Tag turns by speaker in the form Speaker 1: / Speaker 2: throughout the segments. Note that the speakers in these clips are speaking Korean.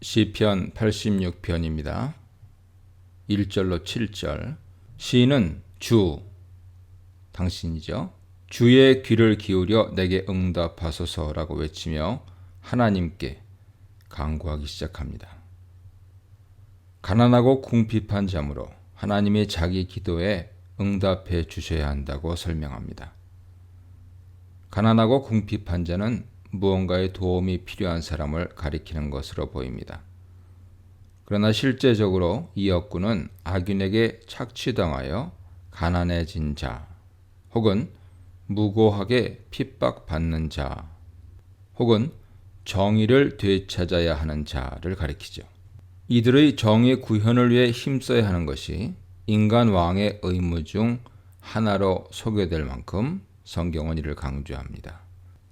Speaker 1: 시편 86편입니다. 1절로 7절. 시인은 주, 당신이죠. 주의 귀를 기울여 내게 응답하소서라고 외치며 하나님께 간구하기 시작합니다. 가난하고 궁핍한 자므로 하나님이 자기 기도에 응답해 주셔야 한다고 설명합니다. 가난하고 궁핍한 자는 무언가의 도움이 필요한 사람을 가리키는 것으로 보입니다. 그러나 실제적으로 이 어구는 악인에게 착취당하여 가난해진 자, 혹은 무고하게 핍박받는 자, 혹은 정의를 되찾아야 하는 자를 가리키죠. 이들의 정의 구현을 위해 힘써야 하는 것이 인간 왕의 의무 중 하나로 소개될 만큼 성경은 이를 강조합니다.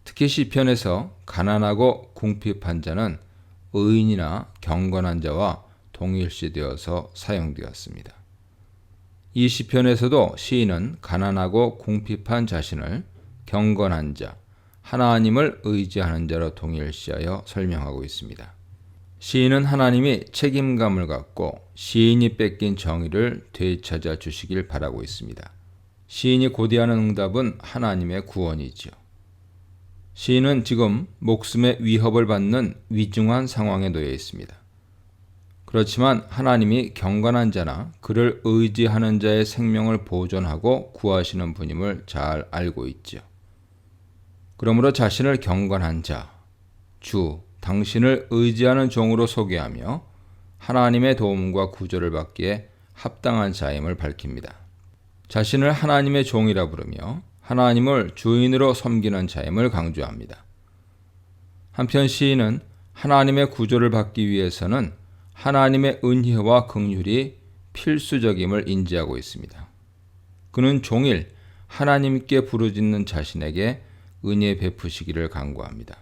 Speaker 1: 특히 시편에서 가난하고 궁핍한 자는 의인이나 경건한 자와 동일시되어서 사용되었습니다. 이 시편에서도 시인은 가난하고 궁핍한 자신을 경건한 자, 하나님을 의지하는 자로 동일시하여 설명하고 있습니다. 시인은 하나님이 책임감을 갖고 시인이 뺏긴 정의를 되찾아 주시길 바라고 있습니다. 시인이 고대하는 응답은 하나님의 구원이지요. 시인은 지금 목숨의 위협을 받는 위중한 상황에 놓여 있습니다. 그렇지만 하나님이 경건한 자나 그를 의지하는 자의 생명을 보존하고 구하시는 분임을 잘 알고 있지요. 그러므로 자신을 경건한 자, 주, 당신을 의지하는 종으로 소개하며 하나님의 도움과 구조를 받기에 합당한 자임을 밝힙니다. 자신을 하나님의 종이라 부르며 하나님을 주인으로 섬기는 자임을 강조합니다. 한편 시인은 하나님의 구조를 받기 위해서는 하나님의 은혜와 긍휼이 필수적임을 인지하고 있습니다. 그는 종일 하나님께 부르짖는 자신에게 은혜 베푸시기를 간구합니다.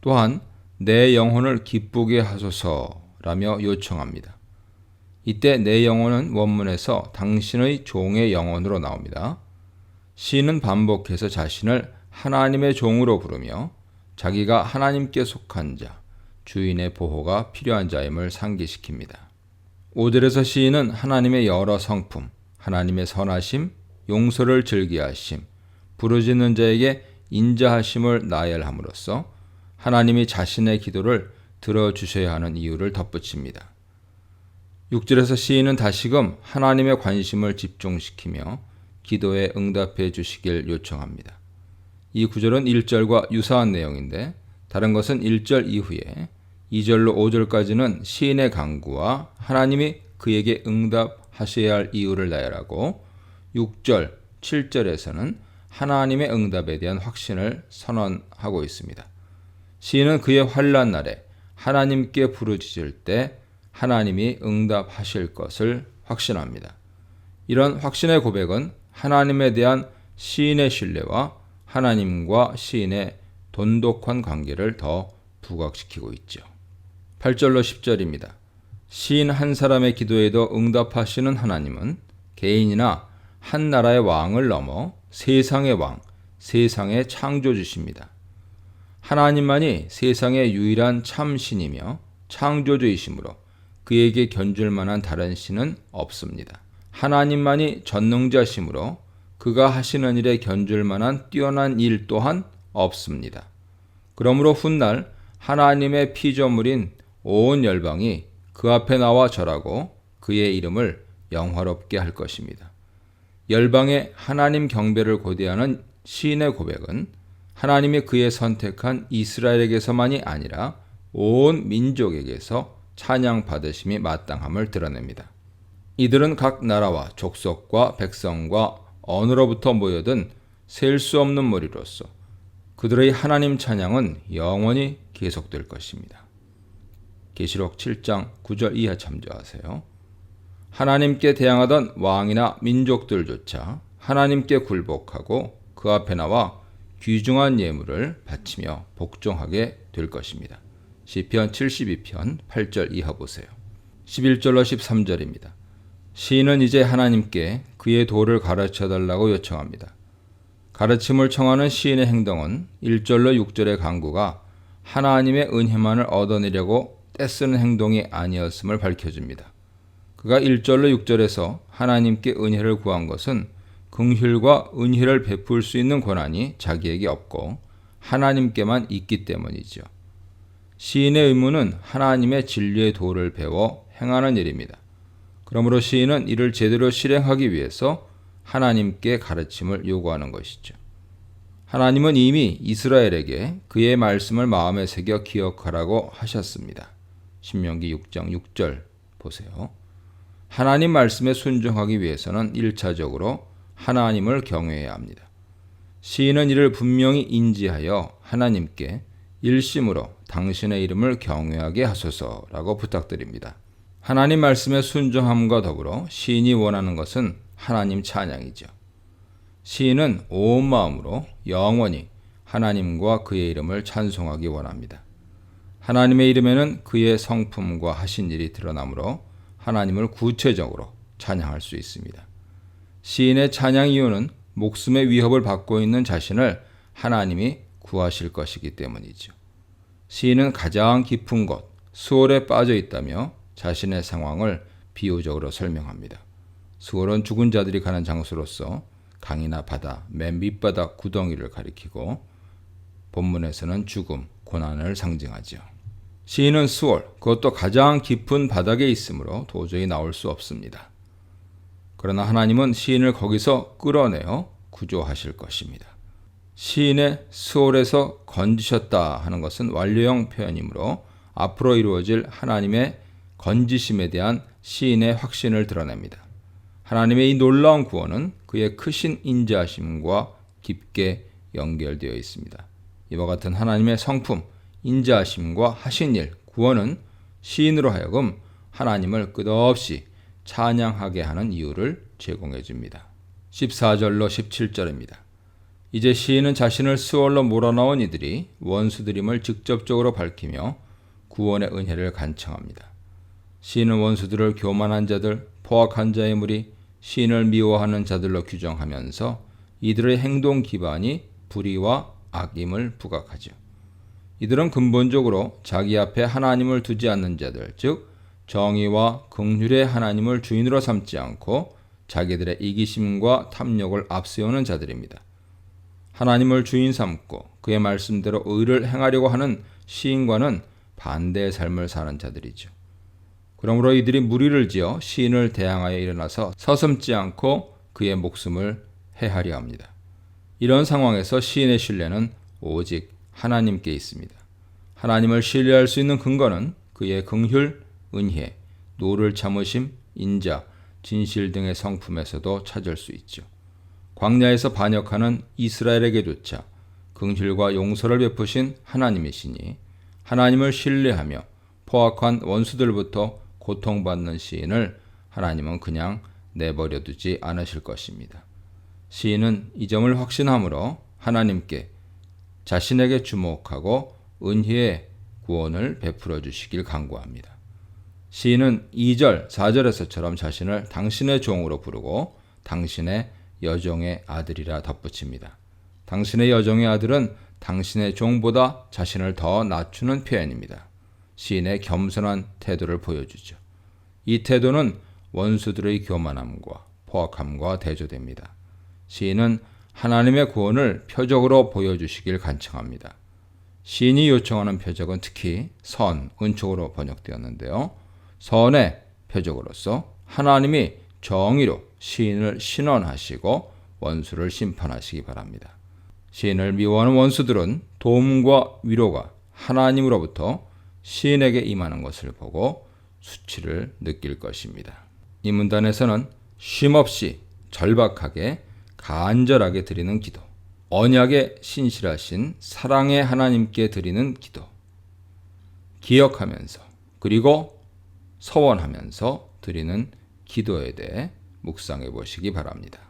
Speaker 1: 또한 내 영혼을 기쁘게 하소서라며 요청합니다. 이때 내 영혼은 원문에서 당신의 종의 영혼으로 나옵니다. 시인은 반복해서 자신을 하나님의 종으로 부르며 자기가 하나님께 속한 자, 주인의 보호가 필요한 자임을 상기시킵니다. 5절에서 시인은 하나님의 여러 성품, 하나님의 선하심, 용서를 즐기하심, 부르짖는 자에게 인자하심을 나열함으로써 하나님이 자신의 기도를 들어주셔야 하는 이유를 덧붙입니다. 6절에서 시인은 다시금 하나님의 관심을 집중시키며 기도에 응답해 주시길 요청합니다. 이 구절은 1절과 유사한 내용인데 다른 것은 1절 이후에 2절로 5절까지는 시인의 간구와 하나님이 그에게 응답하셔야 할 이유를 나열하고 6절, 7절에서는 하나님의 응답에 대한 확신을 선언하고 있습니다. 시인은 그의 환난 날에 하나님께 부르짖을 때 하나님이 응답하실 것을 확신합니다. 이런 확신의 고백은 하나님에 대한 시인의 신뢰와 하나님과 시인의 돈독한 관계를 더 부각시키고 있죠. 8절로 10절입니다. 시인 한 사람의 기도에도 응답하시는 하나님은 개인이나 한 나라의 왕을 넘어 세상의 왕, 세상의 창조주십니다. 하나님만이 세상의 유일한 참신이며 창조주이시므로 그에게 견줄 만한 다른 신은 없습니다. 하나님만이 전능자시므로 그가 하시는 일에 견줄 만한 뛰어난 일 또한 없습니다. 그러므로 훗날 하나님의 피조물인 온 열방이 그 앞에 나와 절하고 그의 이름을 영화롭게 할 것입니다. 열방의 하나님 경배를 고대하는 시인의 고백은 하나님이 그의 선택한 이스라엘에게서만이 아니라 온 민족에게서 찬양받으심이 마땅함을 드러냅니다. 이들은 각 나라와 족속과 백성과 언어로부터 모여든 셀 수 없는 무리로서 그들의 하나님 찬양은 영원히 계속될 것입니다. 계시록 7장 9절 이하 참조하세요. 하나님께 대항하던 왕이나 민족들조차 하나님께 굴복하고 그 앞에 나와 귀중한 예물을 바치며 복종하게 될 것입니다. 시편 72편 8절 이하 보세요. 11절로 13절입니다. 시인은 이제 하나님께 그의 도를 가르쳐달라고 요청합니다. 가르침을 청하는 시인의 행동은 1절로 6절의 간구가 하나님의 은혜만을 얻어내려고 떼쓰는 행동이 아니었음을 밝혀줍니다. 그가 1절로 6절에서 하나님께 은혜를 구한 것은 긍휼과 은혜를 베풀 수 있는 권한이 자기에게 없고 하나님께만 있기 때문이죠. 시인의 의무는 하나님의 진리의 도를 배워 행하는 일입니다. 그러므로 시인은 이를 제대로 실행하기 위해서 하나님께 가르침을 요구하는 것이죠. 하나님은 이미 이스라엘에게 그의 말씀을 마음에 새겨 기억하라고 하셨습니다. 신명기 6장 6절 보세요. 하나님 말씀에 순종하기 위해서는 1차적으로 하나님을 경외해야 합니다. 시인은 이를 분명히 인지하여 하나님께 일심으로 당신의 이름을 경외하게 하소서라고 부탁드립니다. 하나님 말씀에 순종함과 더불어 시인이 원하는 것은 하나님 찬양이죠. 시인은 온 마음으로 영원히 하나님과 그의 이름을 찬송하기 원합니다. 하나님의 이름에는 그의 성품과 하신 일이 드러나므로 하나님을 구체적으로 찬양할 수 있습니다. 시인의 찬양 이유는 목숨의 위협을 받고 있는 자신을 하나님이 구하실 것이기 때문이죠. 시인은 가장 깊은 곳, 수월에 빠져 있다며 자신의 상황을 비유적으로 설명합니다. 수월은 죽은 자들이 가는 장소로서 강이나 바다, 맨 밑바닥 구덩이를 가리키고 본문에서는 죽음, 고난을 상징하죠. 시인은 수월, 그것도 가장 깊은 바닥에 있으므로 도저히 나올 수 없습니다. 그러나 하나님은 시인을 거기서 끌어내어 구조하실 것입니다. 시인의 수월에서 건지셨다 하는 것은 완료형 표현이므로 앞으로 이루어질 하나님의 건지심에 대한 시인의 확신을 드러냅니다. 하나님의 이 놀라운 구원은 그의 크신 인자하심과 깊게 연결되어 있습니다. 이와 같은 하나님의 성품, 인자하심과 하신 일, 구원은 시인으로 하여금 하나님을 끝없이 찬양하게 하는 이유를 제공해 줍니다. 14절로 17절입니다. 이제 시인은 자신을 수월로 몰아넣은 이들이 원수들임을 직접적으로 밝히며 구원의 은혜를 간청합니다. 시인은 원수들을 교만한 자들, 포악한 자의 무리, 시인을 미워하는 자들로 규정하면서 이들의 행동 기반이 불의와 악임을 부각하죠. 이들은 근본적으로 자기 앞에 하나님을 두지 않는 자들, 즉 정의와 긍휼의 하나님을 주인으로 삼지 않고 자기들의 이기심과 탐욕을 앞세우는 자들입니다. 하나님을 주인 삼고 그의 말씀대로 의를 행하려고 하는 시인과는 반대의 삶을 사는 자들이죠. 그러므로 이들이 무리를 지어 시인을 대항하여 일어나서 서슴지 않고 그의 목숨을 해하려 합니다. 이런 상황에서 시인의 신뢰는 오직 하나님께 있습니다. 하나님을 신뢰할 수 있는 근거는 그의 긍휼, 은혜, 노를 참으심, 인자, 진실 등의 성품에서도 찾을 수 있죠. 광야에서 반역하는 이스라엘에게조차 긍휼과 용서를 베푸신 하나님이시니 하나님을 신뢰하며 포악한 원수들부터 고통받는 시인을 하나님은 그냥 내버려 두지 않으실 것입니다. 시인은 이 점을 확신함으로 하나님께 자신에게 주목하고 은혜의 구원을 베풀어 주시길 간구합니다. 시인은 2절, 4절에서처럼 자신을 당신의 종으로 부르고 당신의 여종의 아들이라 덧붙입니다. 당신의 여종의 아들은 당신의 종보다 자신을 더 낮추는 표현입니다. 시인의 겸손한 태도를 보여주죠. 이 태도는 원수들의 교만함과 포악함과 대조됩니다. 시인은 하나님의 구원을 표적으로 보여주시길 간청합니다. 시인이 요청하는 표적은 특히 선, 은총으로 번역되었는데요. 선의 표적으로서 하나님이 정의로 시인을 신원하시고 원수를 심판하시기 바랍니다. 시인을 미워하는 원수들은 도움과 위로가 하나님으로부터 시인에게 임하는 것을 보고 수치를 느낄 것입니다. 이 문단에서는 쉼없이 절박하게 간절하게 드리는 기도, 언약에 신실하신 사랑의 하나님께 드리는 기도, 기억하면서 그리고 서원하면서 드리는 기도에 대해 묵상해 보시기 바랍니다.